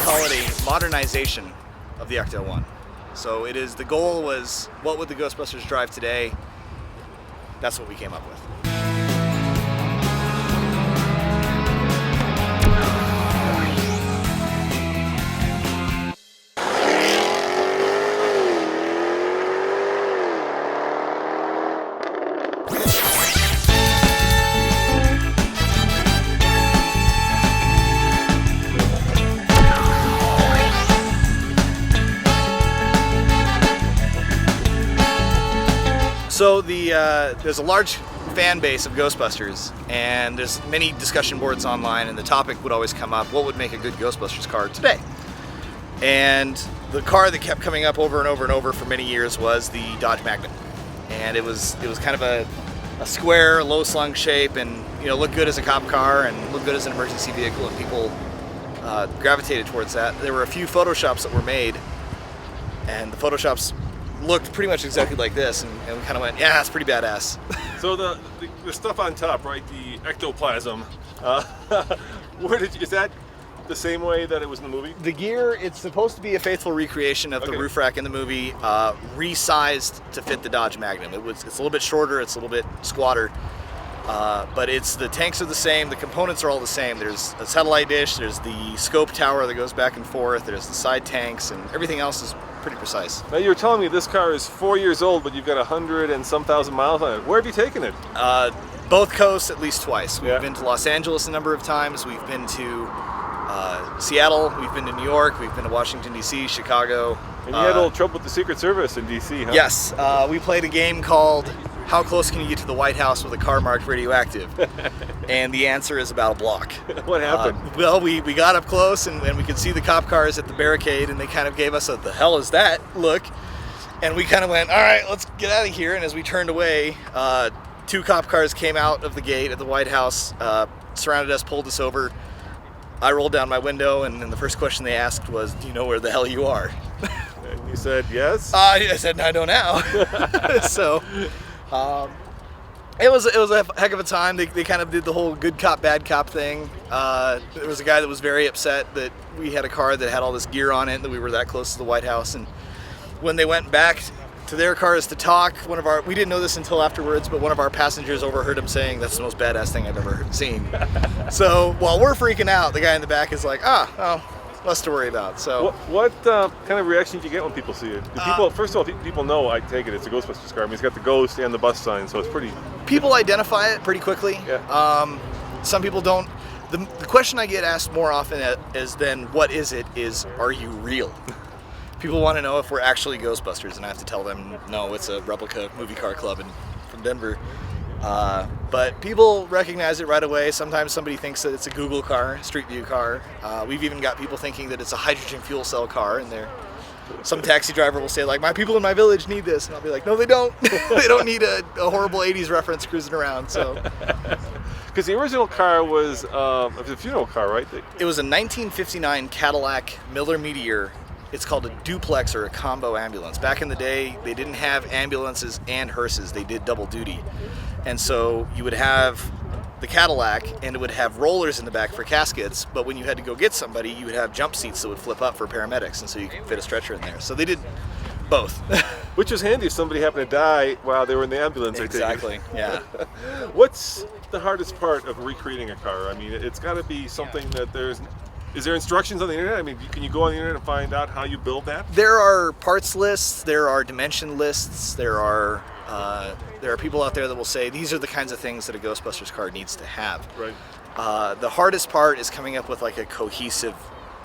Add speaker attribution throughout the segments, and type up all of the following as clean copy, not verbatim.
Speaker 1: call it a modernization of the Ecto 1. So the goal was, what would the Ghostbusters drive today? That's what we came up with. So there's a large fan base of Ghostbusters, and there's many discussion boards online, and the topic would always come up, what would make a good Ghostbusters car today? And the car that kept coming up over and over and over for many years was the Dodge Magnum. And it was kind of a square, low-slung shape, and looked good as a cop car and looked good as an emergency vehicle, and people gravitated towards that. There were a few Photoshops that were made, and the Photoshops looked pretty much exactly like this, and we kind of went, yeah, it's pretty badass.
Speaker 2: So the stuff on top, right, the ectoplasm, is that the same way that it was in the movie?
Speaker 1: The gear, it's supposed to be a faithful recreation of the roof rack in the movie, resized to fit the Dodge Magnum. It's a little bit shorter, it's a little bit squatter, but the tanks are the same, the components are all the same. There's a satellite dish, there's the scope tower that goes back and forth, there's the side tanks, and everything else is pretty precise.
Speaker 2: Now you were telling me this car is 4 years old, but you've got 100 and some thousand miles on it. Where have you taken it?
Speaker 1: Both coasts at least twice. We've been to Los Angeles a number of times. We've been to Seattle. We've been to New York. We've been to Washington, D.C., Chicago.
Speaker 2: And you had a little trouble with the Secret Service in D.C., huh?
Speaker 1: Yes. We played a game called How Close Can You Get to the White House with a Car Marked Radioactive? And the answer is about a block.
Speaker 2: What happened?
Speaker 1: Well, we got up close, and we could see the cop cars at the barricade, and they kind of gave us a, the hell is that look? And we kind of went, all right, let's get out of here. And as we turned away, 2 cop cars came out of the gate at the White House, surrounded us, pulled us over. I rolled down my window, and then the first question they asked was, do you know where the hell you are?
Speaker 2: And you said yes?
Speaker 1: I said, I don't know. So it was a heck of a time. They kind of did the whole good cop, bad cop thing. There was a guy that was very upset that we had a car that had all this gear on it, that we were that close to the White House. And when they went back to their cars to talk, we didn't know this until afterwards, but one of our passengers overheard him saying, that's the most badass thing I've ever seen. So while we're freaking out, the guy in the back is like, less to worry about. So
Speaker 2: what kind of reaction did you get when people see it? First of all, people know, I take it, it's a Ghostbusters car. I mean, it's got the ghost and the bus sign, so it's pretty...
Speaker 1: People identify it pretty quickly.
Speaker 2: Yeah.
Speaker 1: Some people don't. The question I get asked more often is then, what is it, is, are you real? People want to know if we're actually Ghostbusters, and I have to tell them, no, it's a replica movie car club from Denver. But people recognize it right away. Sometimes somebody thinks that it's a Google car, Street View car. We've even got people thinking that it's a hydrogen fuel cell car, and some taxi driver will say, like, my people in my village need this, and I'll be like, no, they don't. They don't need a horrible 80s reference cruising around. So,
Speaker 2: because the original car was a funeral car, right?
Speaker 1: It was a 1959 Cadillac Miller Meteor. It's called a duplex or a combo ambulance. Back in the day, they didn't have ambulances and hearses. They did double duty. And so you would have the Cadillac, and it would have rollers in the back for caskets, but when you had to go get somebody, you would have jump seats that would flip up for paramedics, and so you could fit a stretcher in there. So they did both.
Speaker 2: Which was handy if somebody happened to die while they were in the ambulance.
Speaker 1: Exactly, yeah.
Speaker 2: What's the hardest part of recreating a car? I mean, it's got to be something that is there instructions on the internet? I mean, can you go on the internet and find out how you build that?
Speaker 1: There are parts lists, there are dimension lists, there are people out there that will say these are the kinds of things that a Ghostbusters car needs to have.
Speaker 2: Right.
Speaker 1: The hardest part is coming up with like a cohesive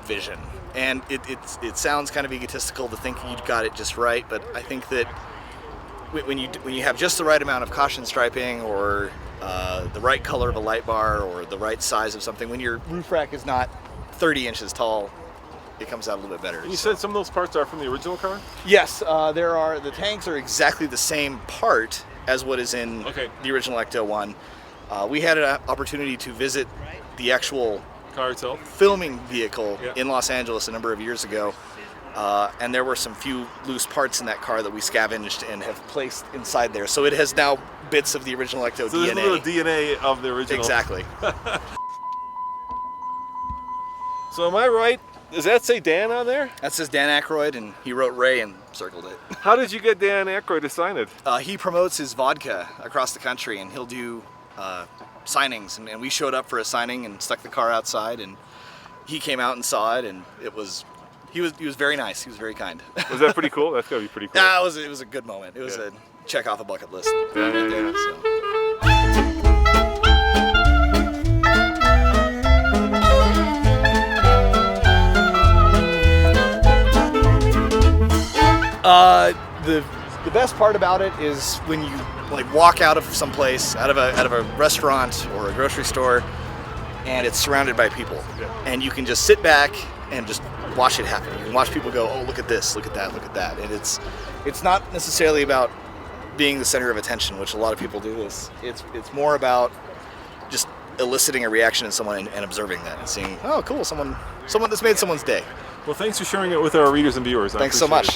Speaker 1: vision. And it sounds kind of egotistical to think you got it just right, but I think that when you have just the right amount of caution striping, or the right color of a light bar, or the right size of something, when your roof rack is not 30 inches tall, it comes out a little bit better.
Speaker 2: And you said some of those parts are from the original car?
Speaker 1: Yes, the tanks are exactly the same part as what is in the original Ecto 1. We had an opportunity to visit the actual
Speaker 2: car itself,
Speaker 1: filming vehicle in Los Angeles a number of years ago, and there were some few loose parts in that car that we scavenged and have placed inside there. So it has now bits of the original Ecto DNA.
Speaker 2: So there's a little DNA of the original.
Speaker 1: Exactly.
Speaker 2: So am I right does that say Dan on there?
Speaker 1: That says Dan Aykroyd, and he wrote Ray and circled it.
Speaker 2: How did you get Dan Aykroyd to sign it?
Speaker 1: He promotes his vodka across the country, and he'll do signings. And we showed up for a signing and stuck the car outside, and he came out and saw it, and he was very nice. He was very kind.
Speaker 2: Was that pretty cool? That's gotta be pretty cool.
Speaker 1: Yeah, it was a good moment. It was a check off a bucket list.
Speaker 2: Yeah.
Speaker 1: The best part about it is when you like walk out of some place, out of a restaurant or a grocery store, and it's surrounded by people, and you can just sit back and just watch it happen. You can watch people go, oh, look at this, look at that, look at that, and it's not necessarily about being the center of attention, which a lot of people do. It's more about just eliciting a reaction in someone and observing that and seeing, oh, cool, someone that's made someone's day.
Speaker 2: Well, thanks for sharing it with our readers and viewers.
Speaker 1: Thanks so much.